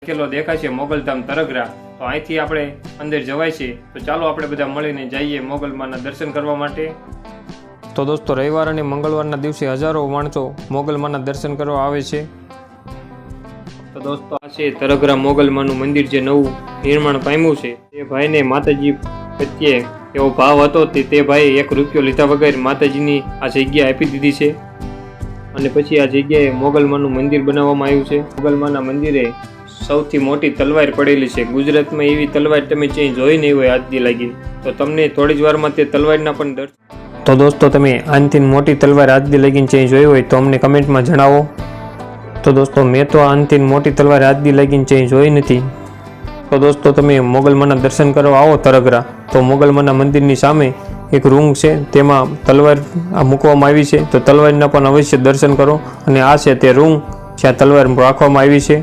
લખેલો દેખાય છે મોગલધામ તરગરા, તો અહીંથી આપણે અંદર જવાય છે. તો ચાલો આપણે બધા મળીને જઈએ મોગલમાના દર્શન કરવા માટે. તો દોસ્તો, રવિવાર અને મંગળવારના દિવસે હજારો માણસો મોગલમાના દર્શન કરવા આવે છે. તો દોસ્તો, આ છે તરગરા મોગલમાનું મંદિર જે નવું નિર્માણ પામ્યું છે. તે ભાઈને માતાજી પ્રત્યે એવો ભાવ હતો તે ભાઈ 1 રૂપિયો લીધા વગર માતાજીની આ જગ્યા આપી દીધી છે. અને પછી આ જગ્યાએ મોગલમાનું મંદિર બનાવવામાં આવ્યું છે. મોગલમાના મંદિરે સૌથી મોટી તલવાર પડેલી છે. ગુજરાતમાં એવી તલવાર તમે ક્યાંય જોઈ નહીં હોય આજથી લાગી. તો તમને થોડી જ વારમાં તે તલવારના પણ દર્શન. તો દોસ્તો, તમે આનથી મોટી તલવાર આજથી લગીને ક્યાંય જોઈ હોય તો અમને કમેન્ટમાં જણાવો. તો દોસ્તો, મેં તો આનથી મોટી તલવાર આજથી લગીને ક્યાંય જોઈ નથી. તો દોસ્તો, તમે મોગલમાના દર્શન કરવા આવો તરગરા, તો મોગલમાના મંદિરની સામે એક રૂમ છે, તેમાં તલવાર મૂકવામાં આવી છે. તો તલવારના પણ અવશ્ય દર્શન કરો. અને આ છે તે રૂમ જ્યાં તલવાર રાખવામાં આવી છે.